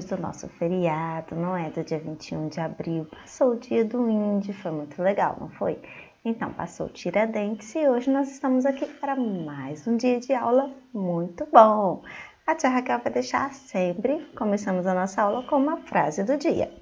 do nosso feriado, não é? Do dia 21 de abril. Passou o dia do índio, foi muito legal, não foi? Então, passou o Tiradentes e hoje nós estamos aqui para mais um dia de aula muito bom. A tia Raquel vai deixar sempre, começamos a nossa aula com uma frase do dia.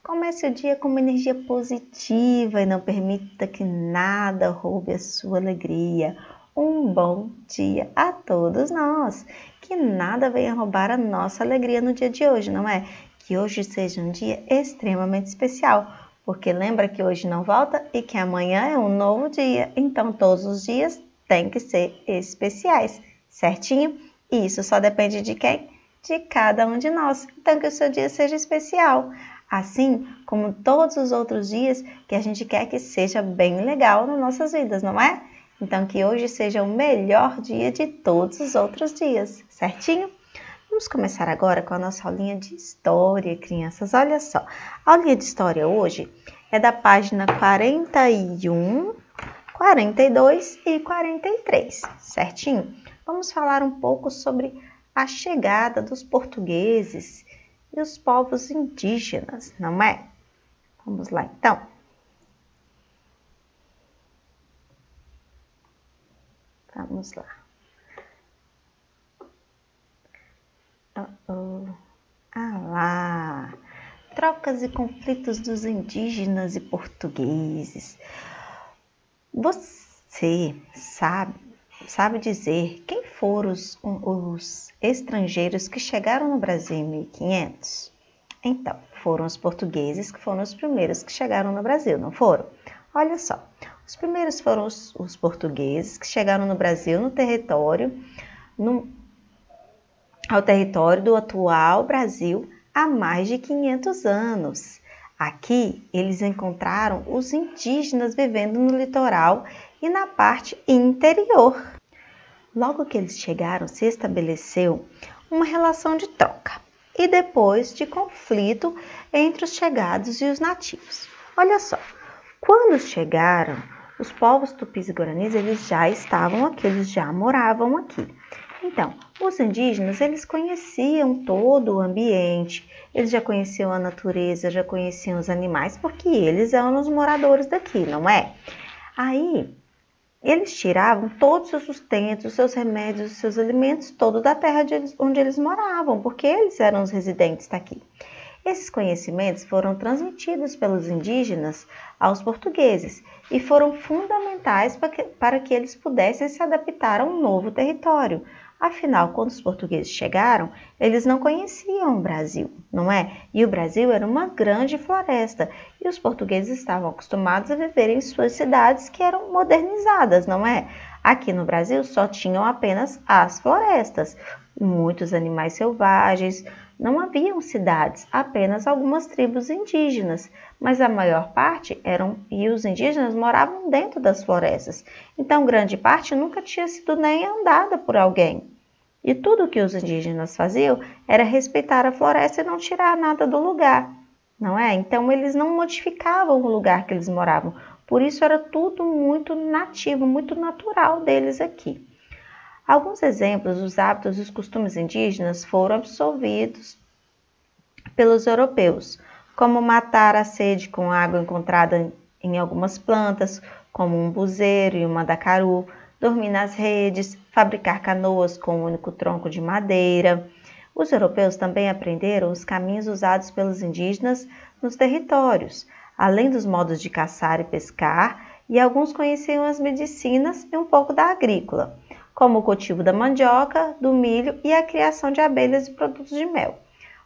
Comece o dia com uma energia positiva e não permita que nada roube a sua alegria. Um bom dia a todos nós. Que nada venha roubar a nossa alegria no dia de hoje, não é? Que hoje seja um dia extremamente especial, porque lembra que hoje não volta e que amanhã é um novo dia. Então todos os dias têm que ser especiais, certinho? E isso só depende de quem? De cada um de nós. Então que o seu dia seja especial. Assim como todos os outros dias que a gente quer que seja bem legal nas nossas vidas, não é? Então que hoje seja o melhor dia de todos os outros dias, certinho? Vamos começar agora com a nossa aulinha de história, crianças. Olha só, a aulinha de história hoje é da página 41, 42 e 43, certinho? Vamos falar um pouco sobre a chegada dos portugueses e os povos indígenas, não é? Vamos lá, então. Vamos lá. Lá. Trocas e conflitos dos indígenas e portugueses. Você sabe dizer quem foram os estrangeiros que chegaram no Brasil em 1500? Então, foram os portugueses que foram os primeiros que chegaram no Brasil, não foram? Olha só, os primeiros foram os portugueses que chegaram no Brasil ao território do atual Brasil há mais de 500 anos. Aqui, eles encontraram os indígenas vivendo no litoral e na parte interior. Logo que eles chegaram, se estabeleceu uma relação de troca e depois de conflito entre os chegados e os nativos. Olha só, quando chegaram, os povos tupis e guaranis, eles já estavam aqui, eles já moravam aqui. Então, os indígenas, eles conheciam todo o ambiente, eles já conheciam a natureza, já conheciam os animais, porque eles eram os moradores daqui, não é? Aí, eles tiravam todos os seus sustentos, os seus remédios, os seus alimentos, todo da terra onde eles moravam, porque eles eram os residentes daqui. Esses conhecimentos foram transmitidos pelos indígenas aos portugueses e foram fundamentais para que eles pudessem se adaptar a um novo território. Afinal, quando os portugueses chegaram, eles não conheciam o Brasil, não é? E o Brasil era uma grande floresta e os portugueses estavam acostumados a viver em suas cidades que eram modernizadas, não é? Aqui no Brasil só tinham apenas as florestas, muitos animais selvagens, não haviam cidades, apenas algumas tribos indígenas, mas a maior parte e os indígenas moravam dentro das florestas, então grande parte nunca tinha sido nem andada por alguém. E tudo o que os indígenas faziam era respeitar a floresta e não tirar nada do lugar, não é? Então eles não modificavam o lugar que eles moravam, por isso era tudo muito nativo, muito natural deles aqui. Alguns exemplos dos hábitos e os costumes indígenas foram absorvidos pelos europeus, como matar a sede com água encontrada em algumas plantas, como um buzeiro e um mandacaru, dormir nas redes, fabricar canoas com um único tronco de madeira. Os europeus também aprenderam os caminhos usados pelos indígenas nos territórios, além dos modos de caçar e pescar, e alguns conheciam as medicinas e um pouco da agrícola, como o cultivo da mandioca, do milho e a criação de abelhas e produtos de mel.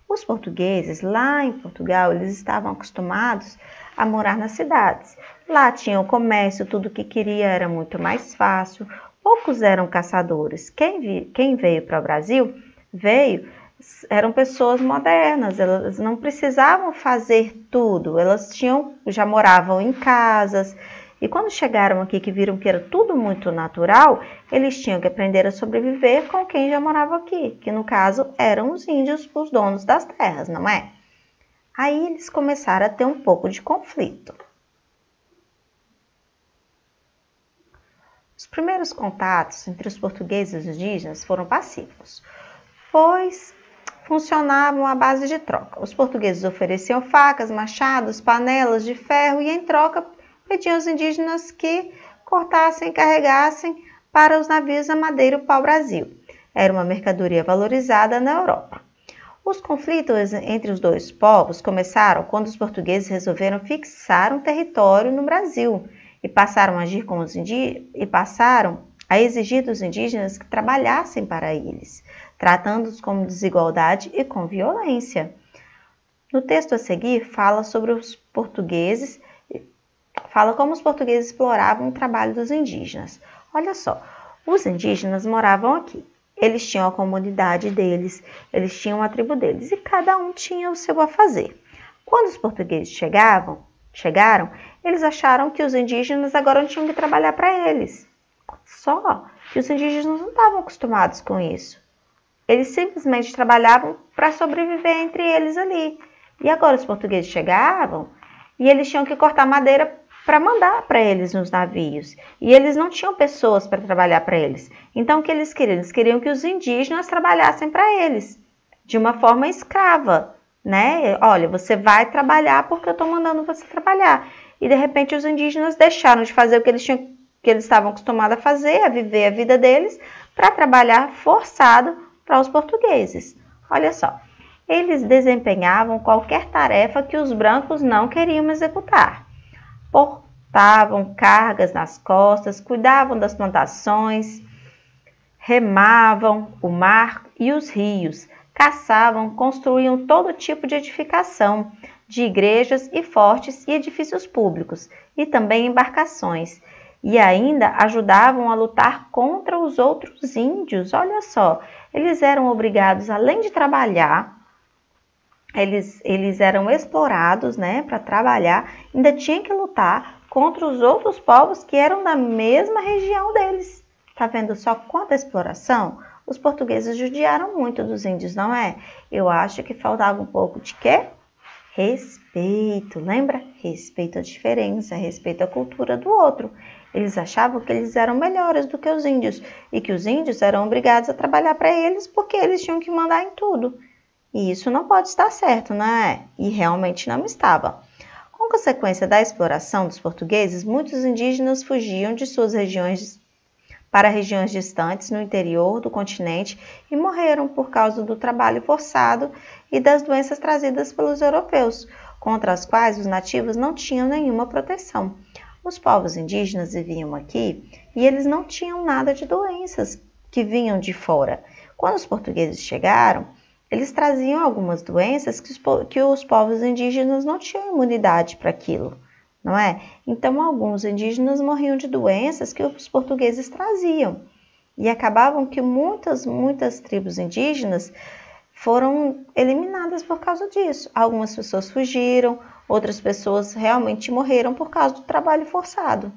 Os portugueses, lá em Portugal, eles estavam acostumados a morar nas cidades. Lá tinham comércio, tudo o que queria era muito mais fácil. Poucos eram caçadores. Quem veio para o Brasil, eram pessoas modernas, elas não precisavam fazer tudo, elas já moravam em casas. E quando chegaram aqui que viram que era tudo muito natural, eles tinham que aprender a sobreviver com quem já morava aqui, que no caso eram os índios, os donos das terras, não é? Aí eles começaram a ter um pouco de conflito. Os primeiros contatos entre os portugueses e os indígenas foram pacíficos, pois funcionavam à base de troca. Os portugueses ofereciam facas, machados, panelas de ferro e, em troca, pediam aos indígenas que cortassem e carregassem para os navios a madeira e o pau-brasil. Era uma mercadoria valorizada na Europa. Os conflitos entre os dois povos começaram quando os portugueses resolveram fixar um território no Brasil e passaram a exigir dos indígenas que trabalhassem para eles, tratando-os com desigualdade e com violência. No texto a seguir, fala como os portugueses exploravam o trabalho dos indígenas. Olha só, os indígenas moravam aqui. Eles tinham a comunidade deles, eles tinham a tribo deles e cada um tinha o seu a fazer. Quando os portugueses chegaram, eles acharam que os indígenas agora tinham que trabalhar para eles. Só que os indígenas não estavam acostumados com isso. Eles simplesmente trabalhavam para sobreviver entre eles ali. E agora os portugueses chegavam e eles tinham que cortar madeira para mandar para eles nos navios. E eles não tinham pessoas para trabalhar para eles. Então o que eles queriam? Eles queriam que os indígenas trabalhassem para eles, de uma forma escrava, né? Olha, você vai trabalhar porque eu estou mandando você trabalhar. E de repente os indígenas deixaram de fazer o que eles estavam acostumados a fazer, a viver a vida deles, para trabalhar forçado para os portugueses. Olha só, eles desempenhavam qualquer tarefa que os brancos não queriam executar. Portavam cargas nas costas, cuidavam das plantações, remavam o mar e os rios, caçavam, construíam todo tipo de edificação, de igrejas e fortes e edifícios públicos, e também embarcações. E ainda ajudavam a lutar contra os outros índios. Olha só, eles eram obrigados, além de trabalhar, eles eram explorados, né, para trabalhar, ainda tinham que lutar contra os outros povos que eram da mesma região deles. Tá vendo só quanta exploração? Os portugueses judiaram muito dos índios, não é? Eu acho que faltava um pouco de quê? Respeito, lembra? Respeito à diferença, respeito à cultura do outro. Eles achavam que eles eram melhores do que os índios e que os índios eram obrigados a trabalhar para eles porque eles tinham que mandar em tudo. E isso não pode estar certo, né? E realmente não estava. Com consequência da exploração dos portugueses, muitos indígenas fugiam de suas regiões para regiões distantes no interior do continente e morreram por causa do trabalho forçado e das doenças trazidas pelos europeus, contra as quais os nativos não tinham nenhuma proteção. Os povos indígenas viviam aqui e eles não tinham nada de doenças que vinham de fora. Quando os portugueses chegaram, eles traziam algumas doenças que os povos indígenas não tinham imunidade para aquilo, não é? Então, alguns indígenas morriam de doenças que os portugueses traziam. E acabavam que muitas tribos indígenas foram eliminadas por causa disso. Algumas pessoas fugiram, outras pessoas realmente morreram por causa do trabalho forçado.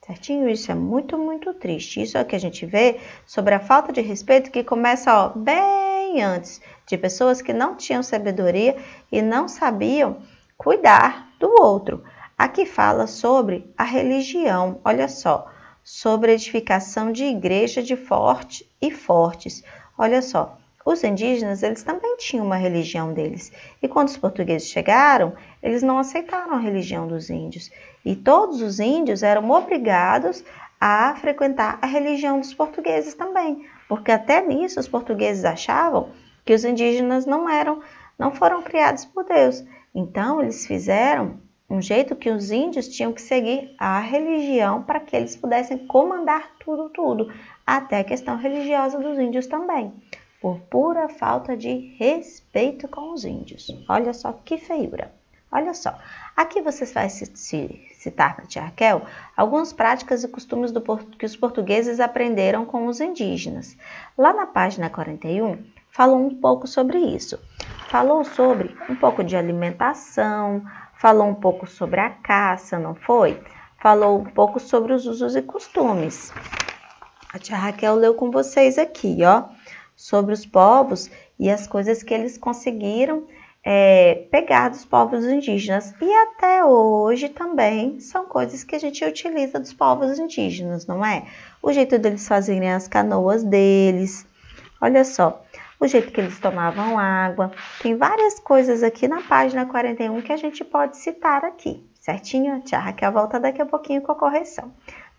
Certinho? Isso é muito, muito triste. Isso é o que a gente vê sobre a falta de respeito que começa bem antes, de pessoas que não tinham sabedoria e não sabiam cuidar do outro. Aqui fala sobre a religião, olha só, sobre a edificação de igreja de fortes. Olha só, os indígenas, eles também tinham uma religião deles. E quando os portugueses chegaram, eles não aceitaram a religião dos índios. E todos os índios eram obrigados a frequentar a religião dos portugueses também. Porque até nisso os portugueses achavam que os indígenas não foram criados por Deus. Então, eles fizeram um jeito que os índios tinham que seguir a religião para que eles pudessem comandar tudo, até a questão religiosa dos índios também, por pura falta de respeito com os índios. Olha só que feiura. Olha só, aqui você vai citar para tia Raquel algumas práticas e costumes que os portugueses aprenderam com os indígenas. Lá na página 41, falou um pouco sobre isso. Falou sobre um pouco de alimentação, falou um pouco sobre a caça, não foi? Falou um pouco sobre os usos e costumes. A tia Raquel leu com vocês aqui, sobre os povos e as coisas que eles conseguiram pegar dos povos indígenas. E até hoje também são coisas que a gente utiliza dos povos indígenas, não é? O jeito deles fazerem as canoas deles. Olha só, o jeito que eles tomavam água. Tem várias coisas aqui na página 41 que a gente pode citar aqui, certinho? A tia Raquel volta daqui a pouquinho com a correção.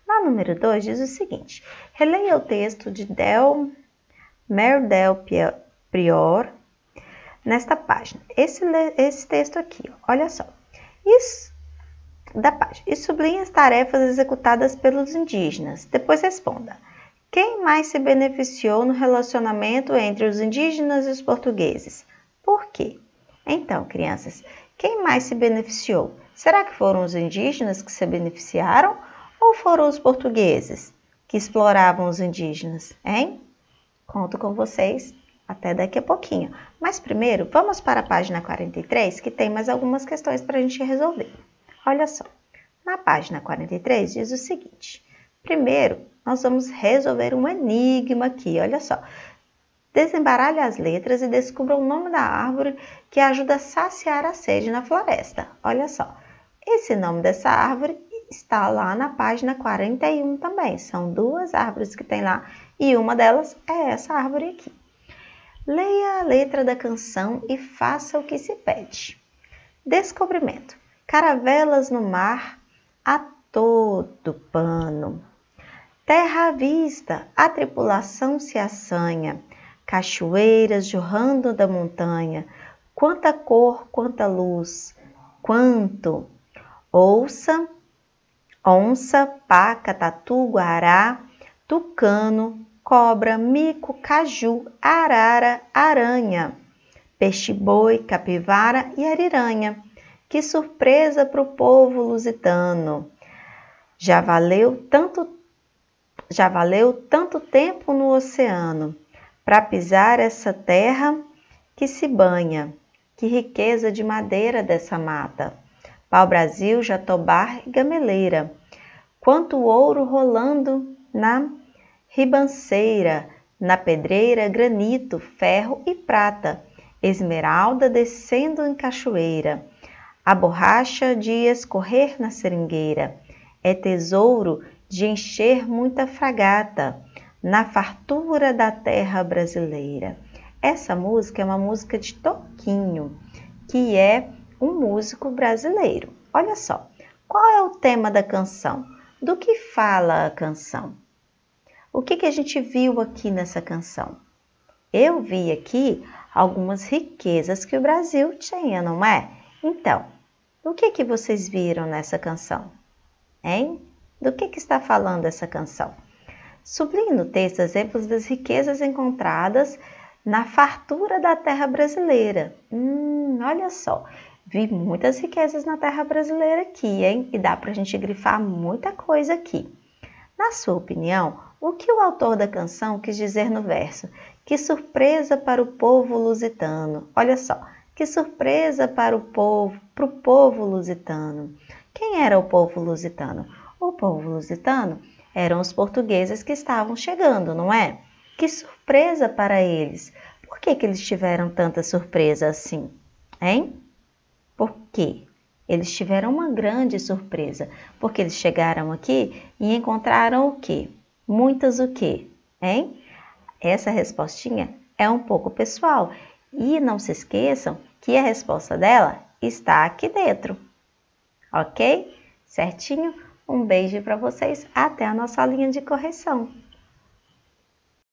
Na número 2 diz o seguinte: releia o texto de Merdel Prior nesta página. Esse texto aqui, ó, olha só. Isso da página. E sublinhe as tarefas executadas pelos indígenas. Depois responda: quem mais se beneficiou no relacionamento entre os indígenas e os portugueses? Por quê? Então, crianças, quem mais se beneficiou? Será que foram os indígenas que se beneficiaram ou foram os portugueses que exploravam os indígenas, hein? Conto com vocês até daqui a pouquinho. Mas primeiro, vamos para a página 43, que tem mais algumas questões para a gente resolver. Olha só, na página 43 diz o seguinte: primeiro, nós vamos resolver um enigma aqui, olha só. Desembaralhe as letras e descubra o nome da árvore que ajuda a saciar a sede na floresta. Olha só, esse nome dessa árvore está lá na página 41 também. São duas árvores que tem lá e uma delas é essa árvore aqui. Leia a letra da canção e faça o que se pede. Descobrimento: caravelas no mar a todo pano. Terra à vista, a tripulação se assanha. Cachoeiras jorrando da montanha. Quanta cor, quanta luz, quanto. Ouça, onça, paca, tatu, guará, tucano, cobra, mico, caju, arara, aranha, peixe-boi, capivara e ariranha. Que surpresa para o povo lusitano! Já valeu tanto tempo no oceano para pisar essa terra que se banha. Que riqueza de madeira dessa mata! Pau-brasil, jatobá e gameleira. Quanto ouro rolando na ribanceira, na pedreira, granito, ferro e prata, esmeralda descendo em cachoeira. A borracha de escorrer na seringueira é tesouro de encher muita fragata na fartura da terra brasileira. Essa música é uma música de Toquinho, que é um músico brasileiro. Olha só, qual é o tema da canção? Do que fala a canção? O que a gente viu aqui nessa canção? Eu vi aqui algumas riquezas que o Brasil tinha, não é? Então, o que vocês viram nessa canção? Hein? Do que está falando essa canção? Sublinhe no texto exemplos das riquezas encontradas na fartura da terra brasileira. Olha só, vi muitas riquezas na terra brasileira aqui, hein? E dá para a gente grifar muita coisa aqui. Na sua opinião, o que o autor da canção quis dizer no verso? Que surpresa para o povo lusitano. Olha só, que surpresa para o povo lusitano. Quem era o povo lusitano? O povo lusitano eram os portugueses que estavam chegando, não é? Que surpresa para eles. Por que eles tiveram tanta surpresa assim? Hein? Por quê? Eles tiveram uma grande surpresa, porque eles chegaram aqui e encontraram o quê? Muitas o quê? Hein? Essa respostinha é um pouco pessoal. E não se esqueçam que a resposta dela está aqui dentro. Ok? Certinho? Um beijo para vocês. Até a nossa aulinha de correção.